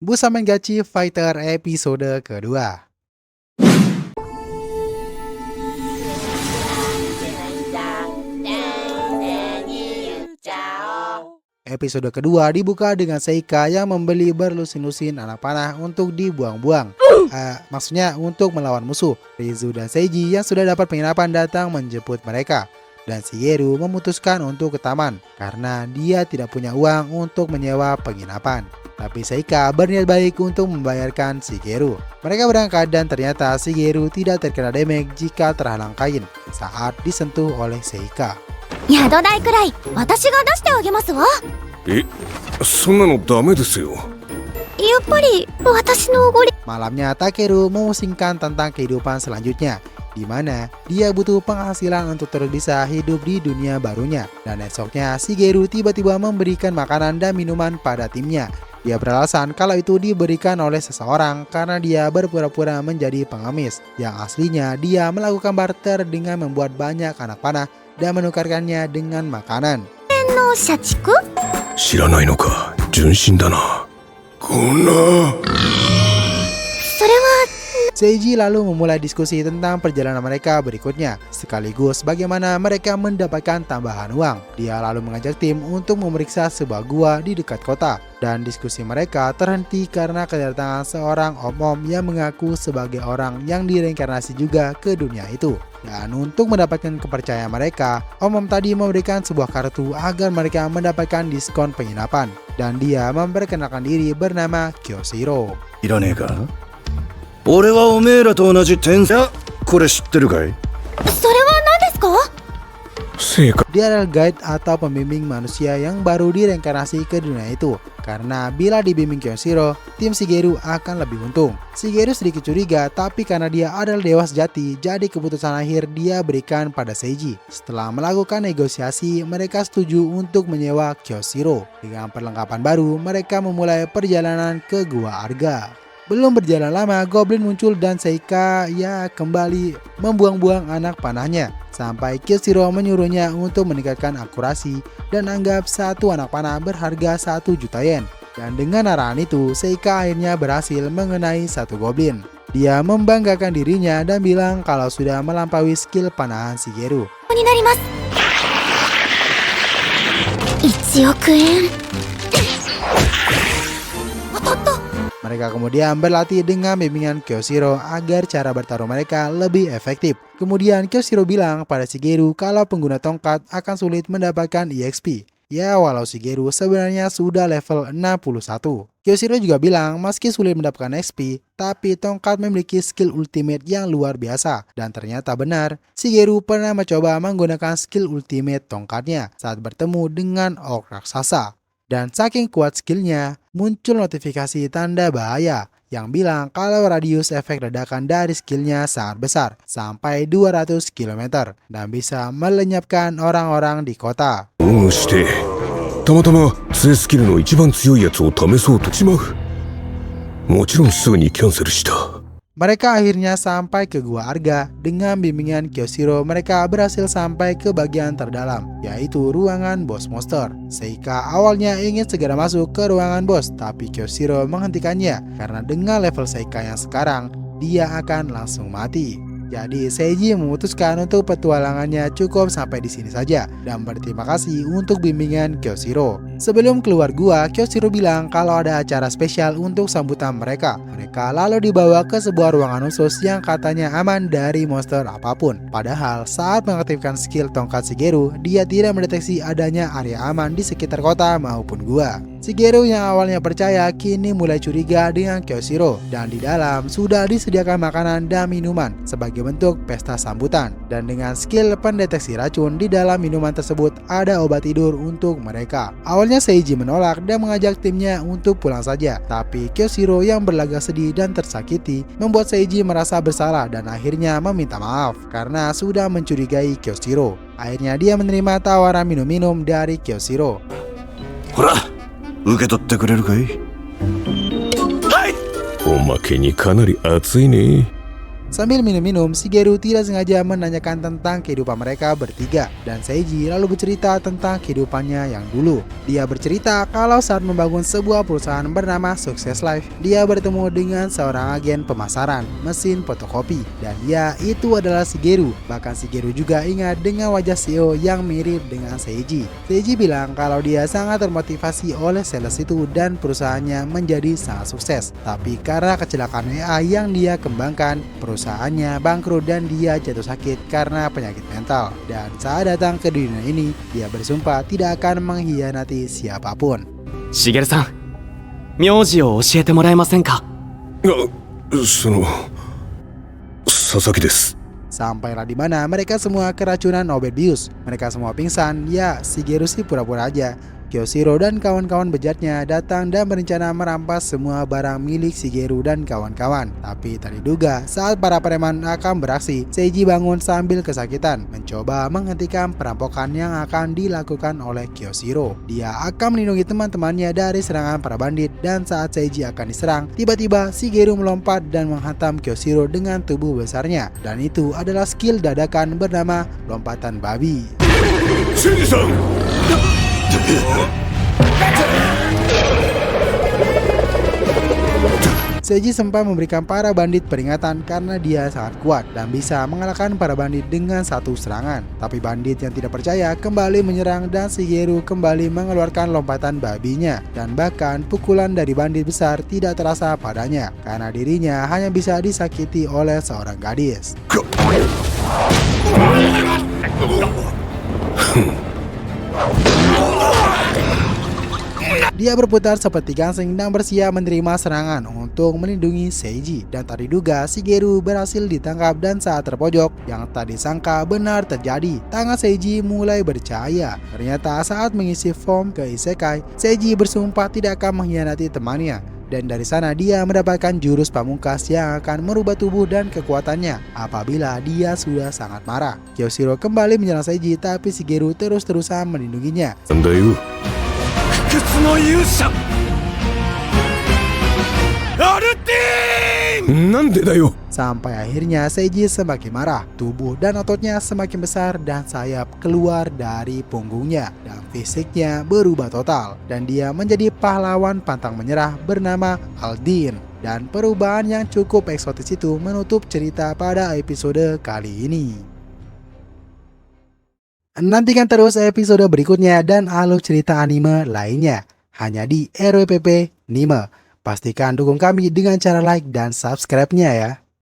Busamangachi Fighter episode kedua. Episode kedua dibuka dengan Seika yang membeli berlusin-lusin anak panah untuk dibuang-buang. Maksudnya untuk melawan musuh. Rizu dan Seiji yang sudah dapat penginapan datang menjemput mereka. Dan Shigeru memutuskan untuk ke taman karena dia tidak punya uang untuk menyewa penginapan. Tapi Seika berniat baik untuk membayarkan Shigeru. Mereka berangkat dan ternyata Shigeru tidak terkena damage jika terhalang kain saat disentuh oleh Seika. 宿代くらい私が出してあげますわ。そんなのダメですよ。やっぱり私のおごり。 Malamnya Takeru memusingkan tentang kehidupan selanjutnya, di mana dia butuh penghasilan untuk terus bisa hidup di dunia barunya. Dan esoknya Shigeru tiba-tiba memberikan makanan dan minuman pada timnya. Dia beralasan kalau itu diberikan oleh seseorang karena dia berpura-pura menjadi pengemis. Yang aslinya dia melakukan barter dengan membuat banyak anak panah dan menukarkannya dengan makanan. の社畜？知らないのか、純真だな。こんな。それは Seiji lalu memulai diskusi tentang perjalanan mereka berikutnya, sekaligus bagaimana mereka mendapatkan tambahan uang. Dia lalu mengajak tim untuk memeriksa sebuah gua di dekat kota, dan diskusi mereka terhenti karena kedatangan seorang om-om yang mengaku sebagai orang yang direinkarnasi juga ke dunia itu. Dan untuk mendapatkan kepercayaan mereka, om-om tadi memberikan sebuah kartu agar mereka mendapatkan diskon penginapan, dan dia memperkenalkan diri bernama Kyoshiro. いらねえか。俺はおめえらと同じ天才。これ知ってるかい？それは何ですか？ Dia adalah guide atau pembimbing manusia yang baru direinkarnasi ke dunia itu. Karena bila dibimbing Kyoshiro, tim Shigeru akan lebih untung. Shigeru sedikit curiga, tapi karena dia adalah dewa sejati, jadi keputusan akhir dia berikan pada Seiji. Setelah melakukan negosiasi, mereka setuju untuk menyewa Kyoshiro. Dengan perlengkapan baru, mereka memulai perjalanan ke Gua Arga. Belum berjalan lama, Goblin muncul dan Seika kembali membuang-buang anak panahnya. Sampai Kyoshiro menyuruhnya untuk meningkatkan akurasi dan anggap satu anak panah berharga 1 juta yen. Dan dengan arahan itu, Seika akhirnya berhasil mengenai satu goblin. Dia membanggakan dirinya dan bilang kalau sudah melampaui skill panahan Shigeru. になります。1億円。当たった。 Mereka kemudian berlatih dengan bimbingan Kyoshiro agar cara bertarung mereka lebih efektif. Kemudian Kyoshiro bilang pada Shigeru kalau pengguna tongkat akan sulit mendapatkan EXP. Ya, walau Shigeru sebenarnya sudah level 61. Kyoshiro juga bilang meski sulit mendapatkan XP, tapi tongkat memiliki skill ultimate yang luar biasa. Dan ternyata benar, Shigeru pernah mencoba menggunakan skill ultimate tongkatnya saat bertemu dengan orc raksasa. Dan saking kuat skillnya, muncul notifikasi tanda bahaya yang bilang kalau radius efek ledakan dari skillnya sangat besar, sampai 200 km, dan bisa melenyapkan orang-orang di kota. たまたま杖スキルの一番強いやつを試そうとしまう。もちろんすぐにキャンセルした。 Mereka akhirnya sampai ke Gua Arga. Dengan bimbingan Kyoshiro, mereka berhasil sampai ke bagian terdalam, yaitu ruangan bos monster. Seika awalnya ingin segera masuk ke ruangan bos, tapi Kyoshiro menghentikannya karena dengan level Seika yang sekarang, dia akan langsung mati. Jadi Seiji memutuskan untuk petualangannya cukup sampai di sini saja dan berterima kasih untuk bimbingan Kyoshiro. Sebelum keluar gua, Kyoshiro bilang kalau ada acara spesial untuk sambutan mereka. Mereka lalu dibawa ke sebuah ruangan khusus yang katanya aman dari monster apapun. Padahal saat mengaktifkan skill tongkat Shigeru, dia tidak mendeteksi adanya area aman di sekitar kota maupun gua. Shigeru yang awalnya percaya kini mulai curiga dengan Kyoshiro, dan di dalam sudah disediakan makanan dan minuman sebagai bentuk pesta sambutan. Dan dengan skill pendeteksi racun, di dalam minuman tersebut ada obat tidur untuk mereka. Awalnya Seiji menolak dan mengajak timnya untuk pulang saja, tapi Kyoshiro yang berlagak sedih dan tersakiti membuat Seiji merasa bersalah dan akhirnya meminta maaf karena sudah mencurigai Kyoshiro. Akhirnya dia menerima tawaran minum-minum dari Kyoshiro. ほら、受け取ってくれるかい？はい。おまけにかなり熱いね。Sambil minum-minum, Shigeru tidak sengaja menanyakan tentang kehidupan mereka bertiga, dan Seiji lalu bercerita tentang kehidupannya yang dulu. Dia bercerita kalau saat membangun sebuah perusahaan bernama Success Life, dia bertemu dengan seorang agen pemasaran mesin fotokopi, dan dia itu adalah Shigeru. Bahkan Shigeru juga ingat dengan wajah CEO yang mirip dengan Seiji. Seiji bilang kalau dia sangat termotivasi oleh sales itu dan perusahaannya menjadi sangat sukses. Tapi karena kecelakaan AI yang dia kembangkan, perusahaannya bangkrut dan dia jatuh sakit karena penyakit mental. Dan saat datang ke dunia ini, dia bersumpah tidak akan mengkhianati siapapun. しげるさん、名字を教えてもらえませんか？佐々木です。 Sampailah di mana mereka semua keracunan obat bius. Mereka semua pingsan. Ya, Shigeru sih pura-pura aja. Kyoshiro dan kawan-kawan bejatnya datang dan berencana merampas semua barang milik Shigeru dan kawan-kawan. Tapi tak diduga, saat para preman akan beraksi, Seiji bangun sambil kesakitan, mencoba menghentikan perampokan yang akan dilakukan oleh Kyoshiro. Dia akan melindungi teman-temannya dari serangan para bandit, dan saat Seiji akan diserang, tiba-tiba Shigeru melompat dan menghantam Kyoshiro dengan tubuh besarnya. Dan itu adalah skill dadakan bernama lompatan babi. Seiji-san! Seiji sempat memberikan para bandit peringatan karena dia sangat kuat dan bisa mengalahkan para bandit dengan satu serangan. Tapi bandit yang tidak percaya kembali menyerang dan Shigeru kembali mengeluarkan lompatan babinya. Dan bahkan pukulan dari bandit besar tidak terasa padanya karena dirinya hanya bisa disakiti oleh seorang gadis. Dia berputar seperti gangsing dan bersiap menerima serangan untuk melindungi Seiji. Dan tak diduga Shigeru berhasil ditangkap dan saat terpojok, yang tak disangka benar terjadi. Tangan Seiji mulai bercahaya. Ternyata saat mengisi form ke Isekai, Seiji bersumpah tidak akan mengkhianati temannya. Dan dari sana dia mendapatkan jurus pamungkas yang akan merubah tubuh dan kekuatannya apabila dia sudah sangat marah. Kyoshiro kembali menyerang Seiji, tapi Shigeru terus-terusan melindunginya. Sandayu. 不屈の勇者アルティーン なんでだよ。 Sampai akhirnya Seiji semakin marah, tubuh dan ototnya semakin besar dan sayap keluar dari punggungnya dan fisiknya berubah total, dan dia menjadi pahlawan pantang menyerah bernama Aldin. Dan perubahan yang cukup eksotis itu menutup cerita pada episode kali ini. Nantikan terus episode berikutnya dan alur cerita anime lainnya hanya di RWPP Anime. Pastikan dukung kami dengan cara like dan subscribe-nya ya.